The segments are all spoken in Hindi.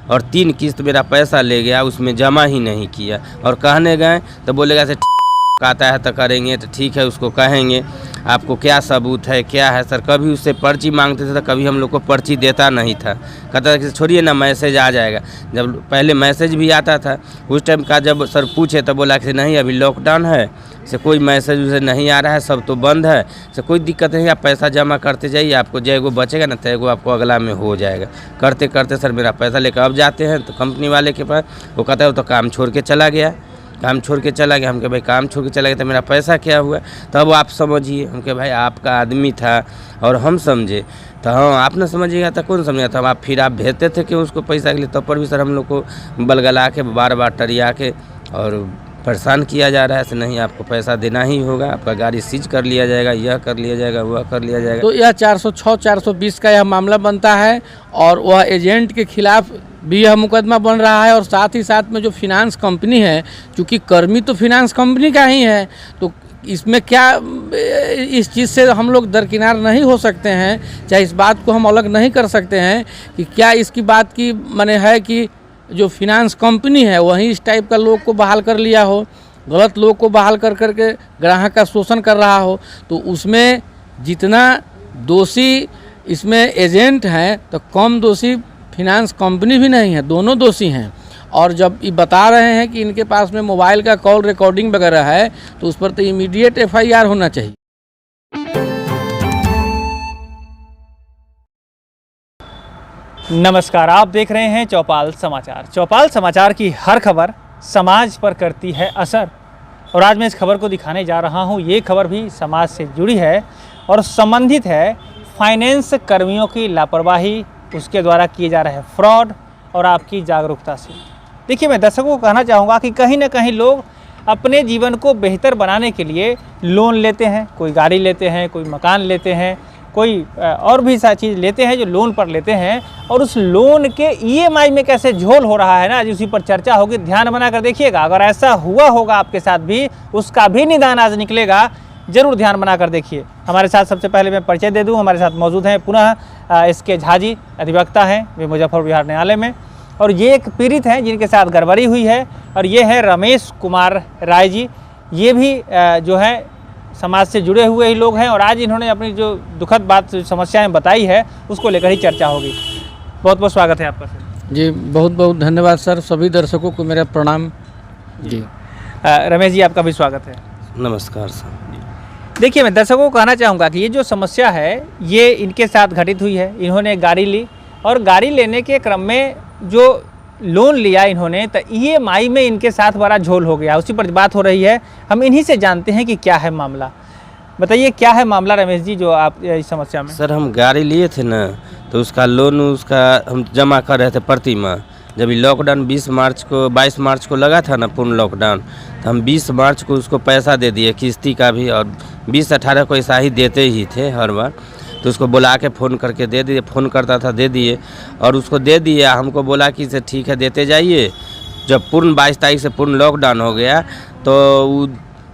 और 3 किस्त मेरा पैसा ले गया, उसमें जमा ही नहीं किया। और कहने गए तो बोलेगा ऐसे आता है तो करेंगे, तो ठीक है उसको कहेंगे आपको क्या सबूत है क्या है सर। कभी उससे पर्ची मांगते थे तो कभी हम लोग को पर्ची देता नहीं था, कहता था कि छोड़िए ना मैसेज आ जाएगा। जब पहले मैसेज भी आता था उस टाइम का, जब सर पूछे तो बोला कि नहीं अभी लॉकडाउन है, से कोई मैसेज उसे नहीं आ रहा है, सब तो बंद है, से कोई दिक्कत नहीं, आप पैसा जमा करते जाइए, आपको जैगो बचेगा ना तैगो आपको अगला में हो जाएगा। करते करते सर मेरा पैसा लेकर अब जाते हैं तो कंपनी वाले के पास, वो कहता है वो तो काम छोड़ के चला गया, काम छोड़ के चला गया। हम कहे भाई काम छोड़ के चला गया तो मेरा पैसा क्या हुआ, तब आप समझिए। हम कहे भाई आपका आदमी था और हम समझे, तो हाँ आप ना समझिएगा तो कौन समझेगा। तो आप फिर आप भेजते थे कि उसको पैसा के लिए, तब पर भी सर हम लोग को बलगला के बार बार टरिया के और परेशान किया जा रहा है। ऐसे नहीं आपको पैसा देना ही होगा, आपका गाड़ी सीज कर लिया जाएगा, यह कर लिया जाएगा, वह कर लिया जाएगा। तो यह 406 420 का यह मामला बनता है और वह एजेंट के खिलाफ भी यह मुकदमा बन रहा है। और साथ ही साथ में जो फिनांस कंपनी है, चूँकि कर्मी तो फिनांस कंपनी का ही है, तो इसमें क्या इस चीज़ से हम लोग दरकिनार नहीं हो सकते हैं, चाहे इस बात को हम अलग नहीं कर सकते हैं कि क्या इसकी बात की माने है कि जो फिनांस कंपनी है वही इस टाइप का लोग को बहाल कर लिया हो, गलत लोग को बहाल कर करके ग्राहक का शोषण कर रहा हो। तो उसमें जितना दोषी इसमें एजेंट हैं तो कम दोषी फिनांस कंपनी भी नहीं है, दोनों दोषी हैं। और जब ये बता रहे हैं कि इनके पास में मोबाइल का कॉल रिकॉर्डिंग वगैरह है तो उस पर तो इमीडिएट FIR होना चाहिए। नमस्कार, आप देख रहे हैं चौपाल समाचार। चौपाल समाचार की हर खबर समाज पर करती है असर, और आज मैं इस खबर को दिखाने जा रहा हूं। ये खबर भी समाज से जुड़ी है और संबंधित है फाइनेंस कर्मियों की लापरवाही, उसके द्वारा किए जा रहे फ्रॉड और आपकी जागरूकता से। देखिए, मैं दर्शकों को कहना चाहूँगा कि कहीं ना कहीं लोग अपने जीवन को बेहतर बनाने के लिए लोन लेते हैं, कोई गाड़ी लेते हैं, कोई मकान लेते हैं, कोई और भी सारी चीज़ लेते हैं जो लोन पर लेते हैं, और उस लोन के EMI में कैसे झोल हो रहा है ना, आज उसी पर चर्चा होगी। ध्यान बनाकर देखिएगा, अगर ऐसा हुआ होगा आपके साथ भी, उसका भी निदान आज निकलेगा, जरूर ध्यान बनाकर देखिए। हमारे साथ सबसे पहले मैं परिचय दे दूं, हमारे साथ मौजूद हैं पुनः SK झा जी, अधिवक्ता हैं, वे मुजफ्फरपुर बिहार न्यायालय में, और ये एक पीड़ित हैं जिनके साथ गड़बड़ी हुई है, और ये है रमेश कुमार राय जी। ये भी जो है समाज से जुड़े हुए ही लोग हैं, और आज इन्होंने अपनी जो दुखद बात समस्याएं बताई है उसको लेकर ही चर्चा होगी। बहुत बहुत स्वागत है आपका सर। जी बहुत बहुत धन्यवाद सर, सभी दर्शकों को मेरा प्रणाम जी। रमेश जी, आपका भी स्वागत है। नमस्कार सर। देखिए, मैं दर्शकों को कहना चाहूँगा कि ये जो समस्या है ये इनके साथ घटित हुई है। इन्होंने गाड़ी ली और गाड़ी लेने के क्रम में जो लोन लिया इन्होंने, तो EMI में इनके साथ बड़ा झोल हो गया, उसी पर बात हो रही है। हम इन्हीं से जानते हैं कि क्या है मामला। बताइए क्या है मामला रमेश जी, जो आप इस समस्या में। सर हम गाड़ी लिए थे ना, तो उसका लोन उसका हम जमा कर रहे थे प्रति माह। जब ये लॉकडाउन 22 मार्च को लगा था ना पूर्ण लॉकडाउन, तो हम 20 मार्च को उसको पैसा दे दिए किस्ती का भी, और 20-18 को ऐसा ही देते ही थे हर बार। तो उसको बुला के फ़ोन करके दे दिए, फ़ोन करता था दे दिए, और उसको दे दिए। हमको बोला कि से ठीक है देते जाइए। जब पूर्ण 22 तारीख से पूर्ण लॉकडाउन हो गया तो वो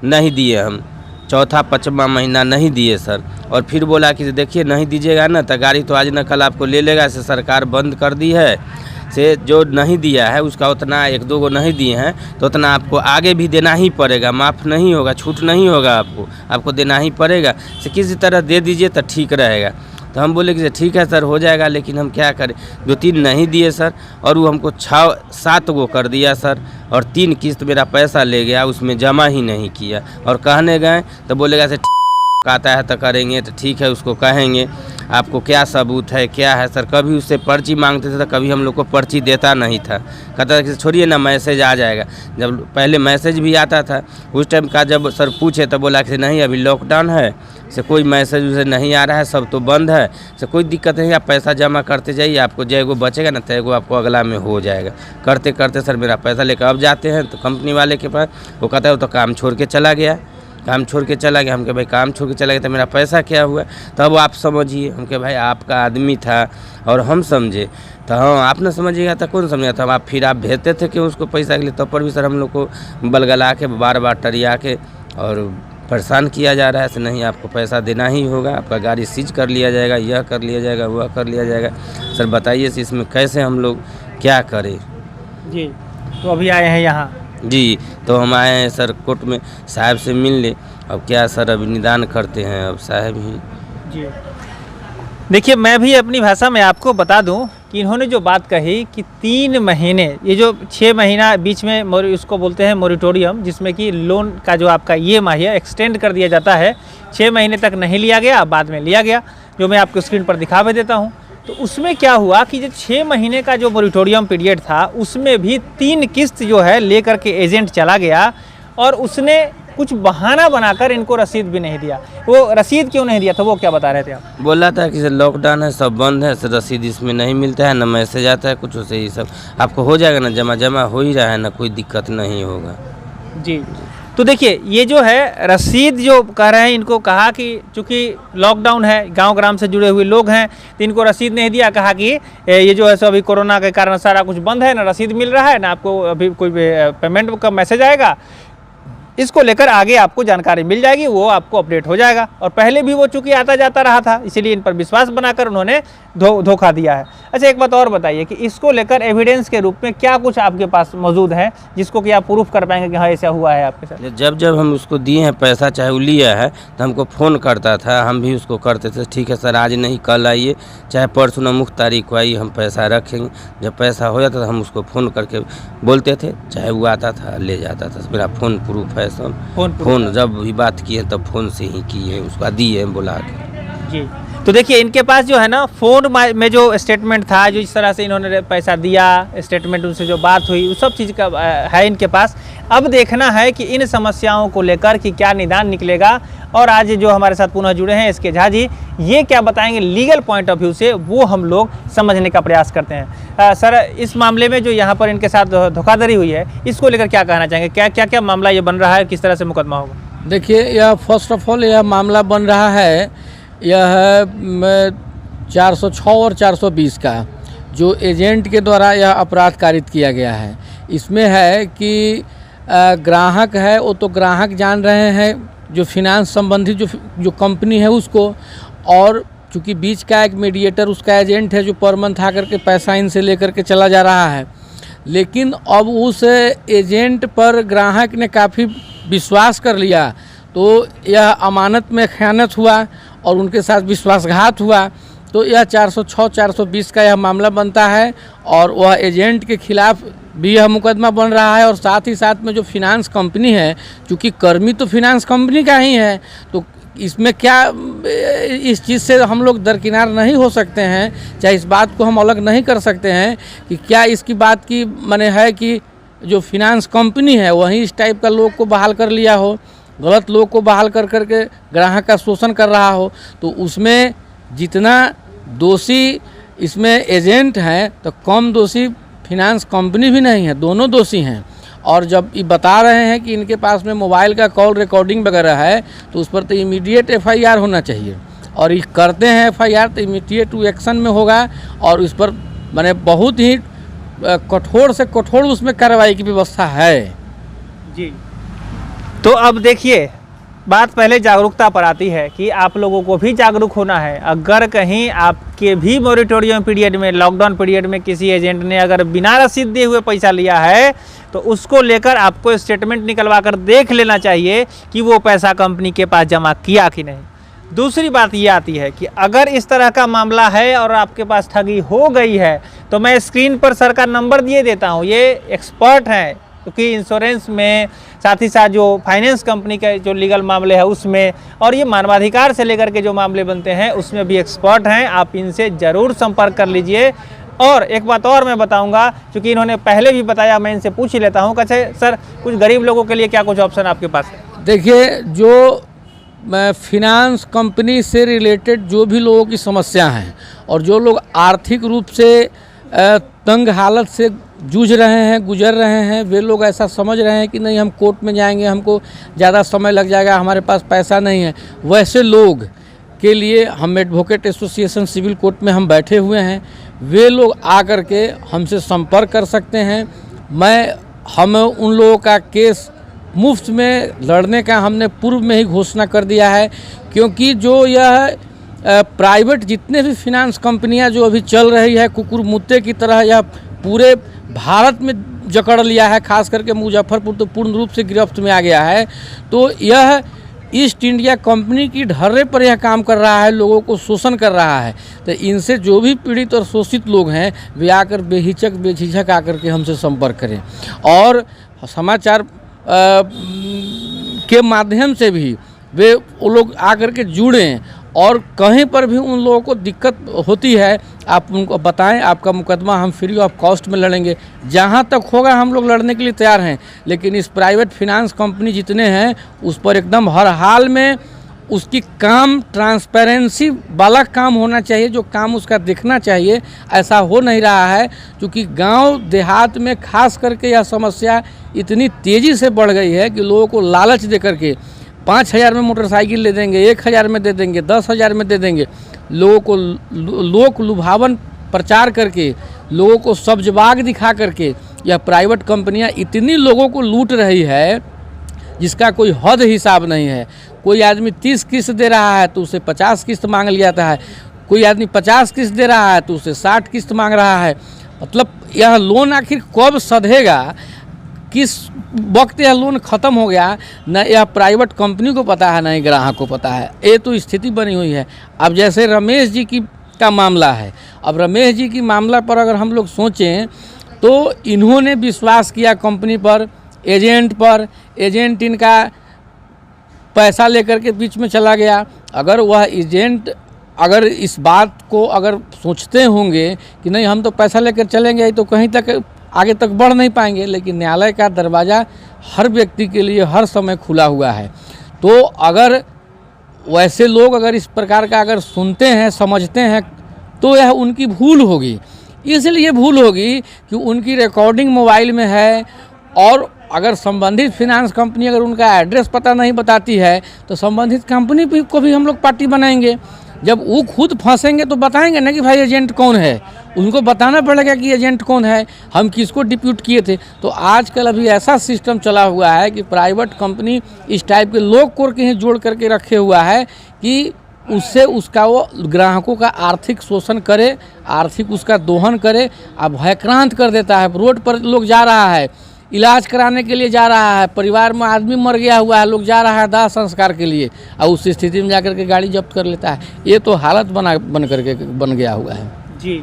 नहीं दिए, हम चौथा 5वां महीना नहीं दिए सर। और फिर बोला कि देखिए नहीं दीजिएगा ना तो गाड़ी तो आज न कल आपको ले लेगा, से सरकार बंद कर दी है, से जो नहीं दिया है उसका उतना 1-2 गो नहीं दिए हैं तो उतना आपको आगे भी देना ही पड़ेगा, माफ़ नहीं होगा, छूट नहीं होगा, आपको देना ही पड़ेगा। से किसी तरह दे दीजिए तो ठीक रहेगा। तो हम बोले कि ठीक है सर हो जाएगा, लेकिन हम क्या करें, 2-3 नहीं दिए सर, और वो हमको 6-7 गो कर दिया सर, और 3 किस्त मेरा पैसा ले गया, उसमें जमा ही नहीं किया। और कहने गए तो बोलेगा से आता है तो करेंगे, तो ठीक है उसको कहेंगे आपको क्या सबूत है क्या है सर। कभी उससे पर्ची मांगते थे तो कभी हम लोग को पर्ची देता नहीं था, कहता था कि छोड़िए ना मैसेज आ जाएगा। जब पहले मैसेज भी आता था उस टाइम का, जब सर पूछे तो बोला कि नहीं अभी लॉकडाउन है, से कोई मैसेज उसे नहीं आ रहा है, सब तो बंद है, से कोई दिक्कत नहीं, आप पैसा जमा करते जाइए, आपको जैगो बचेगा ना तैगो आपको अगला में हो जाएगा। करते करते सर मेरा पैसा लेकर अब जाते हैं तो कंपनी वाले के पास, वो कहता है वो तो काम छोड़ के चला गया, काम छोड़ के चला गया। हम कहे भाई काम छोड़ के चला गया तो मेरा पैसा क्या हुआ, तब आप समझिए। हम कहे भाई आपका आदमी था और हम समझे, तो हाँ आप ना समझिएगा तो कौन समझेगा। तब आप फिर आप भेजते थे कि उसको पैसा के लिए, तब पर भी सर हम लोग को बलगला के बार बार टरिया के और परेशान किया जा रहा है। ऐसे नहीं आपको पैसा देना ही होगा, आपका गाड़ी सीज कर लिया जाएगा, यह कर लिया जाएगा, वह कर लिया जाएगा। सर बताइए इसमें कैसे हम लोग क्या करें। जी, तो अभी आए हैं यहाँ। जी, तो हम आए हैं सर कोर्ट में, साहब से मिल ले। अब क्या सर, अभी निदान करते हैं अब साहब ही। जी, देखिए मैं भी अपनी भाषा में आपको बता दूं कि इन्होंने जो बात कही कि 3 महीने, ये जो 6 महीना बीच में उसको बोलते हैं मोरिटोरियम, जिसमें कि लोन का जो आपका EMI है एक्सटेंड कर दिया जाता है। 6 महीने तक नहीं लिया गया, बाद में लिया गया, जो मैं आपको स्क्रीन पर दिखा भी देता हूँ। तो उसमें क्या हुआ कि जो 6 महीने का जो मोरिटोरियम पीरियड था, उसमें भी 3 किस्त जो है लेकर के एजेंट चला गया और उसने कुछ बहाना बनाकर इनको रसीद भी नहीं दिया। वो रसीद क्यों नहीं दिया था, वो क्या बता रहे थे आप? बोला था कि सर लॉकडाउन है, सब बंद है, सर रसीद इसमें नहीं मिलता है, ना मैसेज आता है कुछ, उसे ही सब आपको हो जाएगा ना, जमा हो ही रहा है ना, कोई दिक्कत नहीं होगा। जी, तो देखिए ये जो है रसीद जो कह रहे हैं, इनको कहा कि चूँकि लॉकडाउन है, गांव ग्राम से जुड़े हुए लोग हैं, तो इनको रसीद नहीं दिया। कहा कि ये जो है सो अभी कोरोना के कारण सारा कुछ बंद है, ना रसीद मिल रहा है, ना आपको अभी कोई पेमेंट का मैसेज आएगा। इसको लेकर आगे आपको जानकारी मिल जाएगी, वो आपको अपडेट हो जाएगा। और पहले भी वो चूँकि आता जाता रहा था, इसीलिए इन पर विश्वास बनाकर उन्होंने धोखा दिया है। अच्छा, एक बात और बताइए कि इसको लेकर एविडेंस के रूप में क्या कुछ आपके पास मौजूद है जिसको कि आप प्रूफ कर पाएंगे कि हाँ ऐसा हुआ है आपके साथ? जब हम उसको दिए हैं पैसा, चाहे वो लिया है, तो हमको फ़ोन करता था, हम भी उसको करते थे, ठीक है सर आज नहीं कल आइए, चाहे परसों ना मुख्त तारीख को आइए, हम पैसा रखेंगे। जब पैसा हो जाता था हम उसको फ़ोन करके बोलते थे, चाहे वो आता था ले जाता था। मेरा फ़ोन प्रूफ है सब, फ़ोन जब भी बात किए तब फ़ोन से ही किए, उसका दिए बुला के। जी, तो देखिए इनके पास जो है ना फ़ोन में जो स्टेटमेंट था, जो इस तरह से इन्होंने पैसा दिया, स्टेटमेंट उनसे जो बात हुई, वो सब चीज़ का है इनके पास। अब देखना है कि इन समस्याओं को लेकर कि क्या निदान निकलेगा। और आज जो हमारे साथ पुनः जुड़े हैं SK झा जी, ये क्या बताएंगे लीगल पॉइंट ऑफ व्यू से, वो हम लोग समझने का प्रयास करते हैं। सर, इस मामले में जो यहाँ पर इनके साथ धोखाधड़ी हुई है, इसको लेकर क्या कहना चाहेंगे? क्या मामला ये बन रहा है, किस तरह से मुकदमा होगा? देखिए, यह फर्स्ट ऑफ ऑल यह मामला बन रहा है, यह 406 और 420 का, जो एजेंट के द्वारा यह अपराध कारित किया गया है। इसमें है कि ग्राहक है, वो तो ग्राहक जान रहे हैं जो फिनांस संबंधी जो कंपनी है उसको, और चूँकि बीच का एक मीडिएटर उसका एजेंट है जो पर मंथ आकर के पैसा इनसे लेकर के चला जा रहा है। लेकिन अब उस एजेंट पर ग्राहक ने काफ़ी विश्वास कर लिया, तो यह अमानत में खयानत हुआ और उनके साथ विश्वासघात हुआ। तो यह 406 420 का यह मामला बनता है और वह एजेंट के खिलाफ भी यह मुकदमा बन रहा है। और साथ ही साथ में जो फिनांस कंपनी है, चूँकि कर्मी तो फिनांस कंपनी का ही है, तो इसमें क्या इस चीज़ से हम लोग दरकिनार नहीं हो सकते हैं, चाहे इस बात को हम अलग नहीं कर सकते हैं कि क्या इसकी बात की माने है कि जो फिनांस कंपनी है वहीं इस टाइप का लोग को बहाल कर लिया हो, गलत लोग को बहाल कर करके ग्राहक का शोषण कर रहा हो। तो उसमें जितना दोषी इसमें एजेंट हैं, तो कम दोषी फिनांस कंपनी भी नहीं है, दोनों दोषी हैं। और जब ये बता रहे हैं कि इनके पास में मोबाइल का कॉल रिकॉर्डिंग वगैरह है, तो उस पर तो इमीडिएट FIR होना चाहिए। और ये करते हैं FIR तो इमीडिएट एक्शन में होगा और इस पर माने बहुत ही कठोर से कठोर उसमें कार्रवाई की व्यवस्था है। जी, तो अब देखिए बात पहले जागरूकता पर आती है कि आप लोगों को भी जागरूक होना है। अगर कहीं आपके भी मोरिटोरियम पीरियड में, लॉकडाउन पीरियड में किसी एजेंट ने अगर बिना रसीद दिए हुए पैसा लिया है, तो उसको लेकर आपको स्टेटमेंट निकलवा कर देख लेना चाहिए कि वो पैसा कंपनी के पास जमा किया कि नहीं। दूसरी बात ये आती है कि अगर इस तरह का मामला है और आपके पास ठगी हो गई है, तो मैं स्क्रीन पर सर का नंबर दिए देता हूँ। ये एक्सपर्ट हैं, क्योंकि इंश्योरेंस में, साथ ही साथ जो फाइनेंस कंपनी के जो लीगल मामले हैं उसमें, और ये मानवाधिकार से लेकर के जो मामले बनते हैं उसमें भी एक्सपर्ट हैं। आप इनसे ज़रूर संपर्क कर लीजिए। और एक बात और मैं बताऊंगा, क्योंकि इन्होंने पहले भी बताया, मैं इनसे पूछ ही लेता हूँ। अच्छा सर, कुछ गरीब लोगों के लिए क्या कुछ ऑप्शन आपके पास है? देखिए, जो फिनांस कंपनी से रिलेटेड जो भी लोगों की समस्या हैं और जो लोग आर्थिक रूप से तंग हालत से जूझ रहे हैं, गुजर रहे हैं, वे लोग ऐसा समझ रहे हैं कि नहीं हम कोर्ट में जाएंगे, हमको ज़्यादा समय लग जाएगा, हमारे पास पैसा नहीं है, वैसे लोग के लिए हम एडवोकेट एसोसिएशन सिविल कोर्ट में हम बैठे हुए हैं। वे लोग आकर के हमसे संपर्क कर सकते हैं। हम उन लोगों का केस मुफ्त में लड़ने का हमने पूर्व में ही घोषणा कर दिया है, क्योंकि जो यह प्राइवेट जितने भी फिनांस कंपनियां जो अभी चल रही है, कुकुर मुत्ते की तरह यह पूरे भारत में जकड़ लिया है, खास करके मुजफ्फरपुर तो पूर्ण रूप से गिरफ्त में आ गया है। तो यह ईस्ट इंडिया कंपनी की ढर्रे पर यह काम कर रहा है, लोगों को शोषण कर रहा है। तो इनसे जो भी पीड़ित और शोषित लोग हैं वे आकर बेझिझक आकर के हमसे संपर्क करें और समाचार के माध्यम से भी वो लोग आकर के जुड़ें और कहीं पर भी उन लोगों को दिक्कत होती है आप उनको बताएं, आपका मुकदमा हम फ्री ऑफ कॉस्ट में लड़ेंगे। जहां तक होगा हम लोग लड़ने के लिए तैयार हैं, लेकिन इस प्राइवेट फिनांस कंपनी जितने हैं उस पर एकदम हर हाल में उसकी काम ट्रांसपेरेंसी वाला काम होना चाहिए, जो काम उसका दिखना चाहिए। ऐसा हो नहीं रहा है क्योंकि गांव देहात में खास करके यह समस्या इतनी तेज़ी से बढ़ गई है कि लोगों को लालच दे करके 5,000 में मोटरसाइकिल ले देंगे, 1,000 में दे देंगे, 10,000 में दे देंगे। लोगों को लोक लुभावन प्रचार करके, लोगों को सब्जबाग दिखा करके यह प्राइवेट कंपनियां इतनी लोगों को लूट रही है जिसका कोई हद हिसाब नहीं है। कोई आदमी 30 किस्त दे रहा है तो उसे 50 किस्त मांग लिया जाता है, कोई आदमी 50 किस्त दे रहा है तो उसे 60 किस्त मांग रहा है। मतलब यह लोन आखिर कब सधेगा, किस वक्त यह लोन ख़त्म हो गया, न यह प्राइवेट कंपनी को पता है न ही ग्राहक को पता है। ये तो स्थिति बनी हुई है। अब जैसे रमेश जी का मामला है, अब रमेश जी की मामला पर अगर हम लोग सोचें तो इन्होंने विश्वास किया कंपनी पर, एजेंट पर, एजेंट इनका पैसा लेकर के बीच में चला गया। अगर वह एजेंट अगर इस बात को अगर सोचते होंगे कि नहीं हम तो पैसा लेकर चलेंगे तो कहीं तक आगे तक बढ़ नहीं पाएंगे, लेकिन न्यायालय का दरवाज़ा हर व्यक्ति के लिए हर समय खुला हुआ है। तो अगर वैसे लोग अगर इस प्रकार का अगर सुनते हैं, समझते हैं, तो यह उनकी भूल होगी। इसलिए भूल होगी कि उनकी रिकॉर्डिंग मोबाइल में है और अगर संबंधित फिनांस कंपनी अगर उनका एड्रेस पता नहीं बताती है तो संबंधित कंपनी को भी हम लोग पार्टी बनाएंगे। जब वो खुद फंसेंगे तो बताएंगे ना कि भाई एजेंट कौन है, उनको बताना पड़ेगा कि एजेंट कौन है, हम किसको डिप्यूट किए थे। तो आजकल अभी ऐसा सिस्टम चला हुआ है कि प्राइवेट कंपनी इस टाइप के लोग को कहीं जोड़ करके रखे हुआ है कि उससे उसका वो ग्राहकों का आर्थिक शोषण करे, आर्थिक उसका दोहन करे, अब भयक्रांत कर देता है। रोड पर लोग जा रहा है, इलाज कराने के लिए जा रहा है, परिवार में आदमी मर गया हुआ है, लोग जा रहा है दाह संस्कार के लिए और उस स्थिति में जाकर के गाड़ी जब्त कर लेता है। ये तो हालत बन गया हुआ है जी।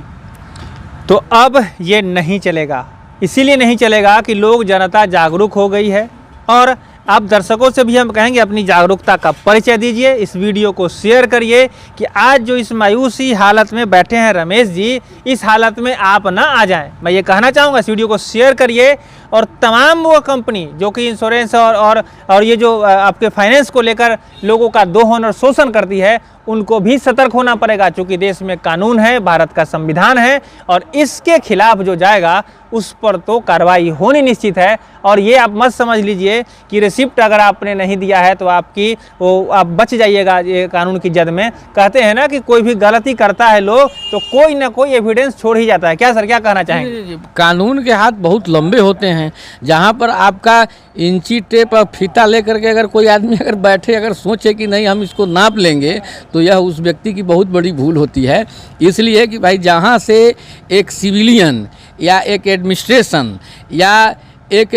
तो अब ये नहीं चलेगा, इसीलिए नहीं चलेगा कि लोग, जनता जागरूक हो गई है। और आप दर्शकों से भी हम कहेंगे अपनी जागरूकता का परिचय दीजिए, इस वीडियो को शेयर करिए कि आज जो इस मायूसी हालत में बैठे हैं रमेश जी, इस हालत में आप ना आ जाएं। मैं ये कहना चाहूँगा, इस वीडियो को शेयर करिए और तमाम वो कंपनी जो कि इंश्योरेंस और ये जो आपके फाइनेंस को लेकर लोगों का दोहन और शोषण करती है, उनको भी सतर्क होना पड़ेगा। क्योंकि देश में कानून है, भारत का संविधान है और इसके खिलाफ जो जाएगा उस पर तो कार्रवाई होनी निश्चित है। और ये आप मत समझ लीजिए कि रिसिप्ट अगर आपने नहीं दिया है तो आप बच जाइएगा ये कानून की जद में। कहते हैं ना कि कोई भी गलती करता है लोग तो कोई ना कोई एविडेंस छोड़ ही जाता है। क्या सर, क्या कहना चाहेंगे? कानून के हाथ बहुत लंबे होते हैं। जहाँ पर आपका इंची टेप और फीता लेकर के अगर कोई आदमी अगर बैठे अगर सोचे कि नहीं हम इसको नाप लेंगे तो यह उस व्यक्ति की बहुत बड़ी भूल होती है। इसलिए कि भाई जहाँ से एक सिविलियन या एक एडमिनिस्ट्रेशन या एक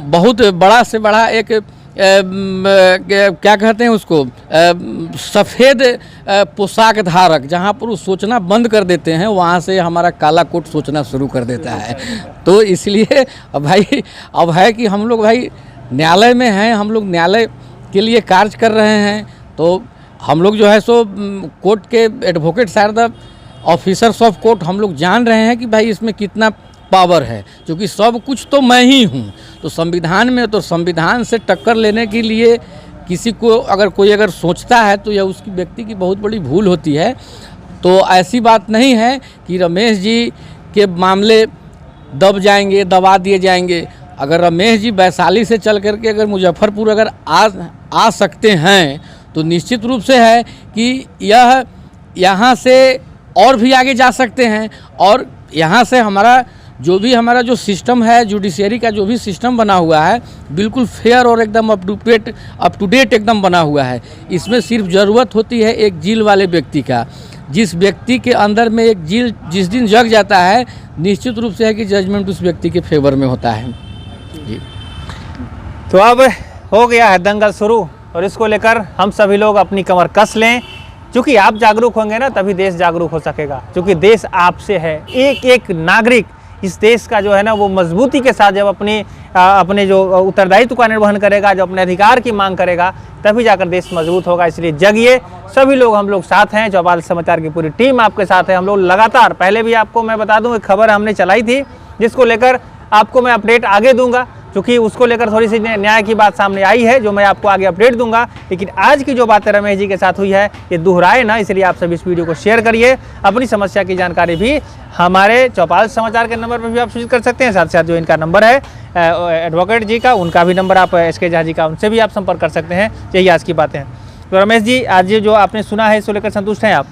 बहुत बड़ा से बड़ा एक क्या कहते हैं उसको सफ़ेद पोशाक धारक, जहाँ पर वो सोचना बंद कर देते हैं, वहाँ से हमारा काला कोट सोचना शुरू कर देता है। तो इसलिए अब है कि हम लोग भाई न्यायालय में हैं, हम लोग न्यायालय के लिए कार्य कर रहे हैं। तो हम लोग जो है सो कोर्ट के advocates are the officers of court, हम लोग जान रहे हैं कि भाई इसमें कितना पावर है, क्योंकि सब कुछ तो मैं ही हूँ। तो संविधान में, तो संविधान से टक्कर लेने के लिए किसी को अगर कोई अगर सोचता है तो यह उसकी व्यक्ति की बहुत बड़ी भूल होती है। तो ऐसी बात नहीं है कि रमेश जी के मामले दब जाएंगे, दबा दिए जाएंगे। अगर रमेश जी वैशाली से चल करके अगर मुजफ्फरपुर अगर आ सकते हैं तो निश्चित रूप से है कि यह यहाँ से और भी आगे जा सकते हैं। और यहाँ से हमारा जो सिस्टम है, जुडिशरी का जो भी सिस्टम बना हुआ है, बिल्कुल फेयर और एकदम अप टू डेट एकदम बना हुआ है। इसमें सिर्फ ज़रूरत होती है एक जेल वाले व्यक्ति का, जिस व्यक्ति के अंदर में एक जील जिस दिन जग जाता है, निश्चित रूप से है कि जजमेंट उस व्यक्ति के फेवर में होता है। जी। तो अब हो गया है दंगल शुरू, और इसको लेकर हम सभी लोग अपनी कमर कस लें, क्योंकि आप जागरूक होंगे ना तभी देश जागरूक हो सकेगा, क्योंकि देश आपसे है। एक एक नागरिक इस देश का जो है ना वो मजबूती के साथ जब अपने जो उत्तरदायित्व का निर्वहन करेगा, जो अपने अधिकार की मांग करेगा, तभी जाकर देश मजबूत होगा। इसलिए जगिए, सभी लोग हम लोग साथ हैं। चौपाल समाचार की पूरी टीम आपके साथ है। हम लोग लगातार, पहले भी आपको मैं बता दूं, एक खबर हमने चलाई थी जिसको लेकर आपको मैं अपडेट आगे दूंगा, क्योंकि उसको लेकर थोड़ी सी न्याय की बात सामने आई है जो मैं आपको आगे अपडेट दूंगा। लेकिन आज की जो बातें रमेश जी के साथ हुई है ये दोहराए ना, इसलिए आप सभी इस वीडियो को शेयर करिए। अपनी समस्या की जानकारी भी हमारे चौपाल समाचार के नंबर पर भी आप सूचित कर सकते हैं। साथ साथ जो इनका नंबर है एडवोकेट जी का, उनका भी नंबर आप SK झा जी का, उनसे भी आप संपर्क कर सकते हैं। यही आज की बातें हैं। तो रमेश जी, आज जो आपने सुना है इसको लेकर संतुष्ट हैं आप?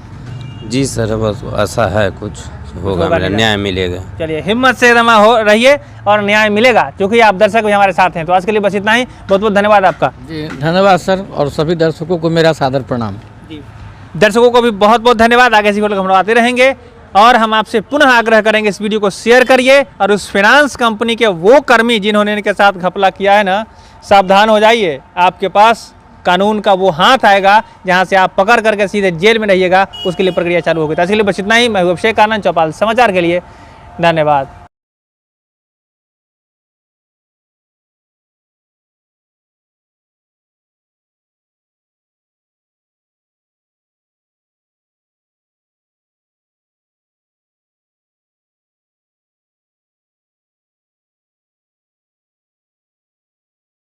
जी सर, बस ऐसा है, कुछ होगा, मेरा न्याय मिलेगा। चलिए, हिम्मत से जमा हो रहिए और न्याय मिलेगा, क्योंकि आप दर्शक भी हमारे साथ हैं। तो आज के लिए बस इतना ही। बहुत बहुत धन्यवाद आपका। जी धन्यवाद सर, और सभी दर्शकों को मेरा सादर प्रणाम। जी, दर्शकों को भी बहुत बहुत धन्यवाद। आगे से हम लोग आते रहेंगे, और हम आपसे पुनः आग्रह करेंगे इस वीडियो को शेयर करिए, और उस फाइनेंस कंपनी के वो कर्मी जिन्होंने इनके साथ घपला किया है ना, सावधान हो जाइए। आपके पास कानून का वो हाथ आएगा जहां से आप पकड़ करके सीधे जेल में रहिएगा, उसके लिए प्रक्रिया चालू होगी। तो इसके लिए बस इतना ही। मैं अभिषेक आनंद, चौपाल समाचार के लिए धन्यवाद।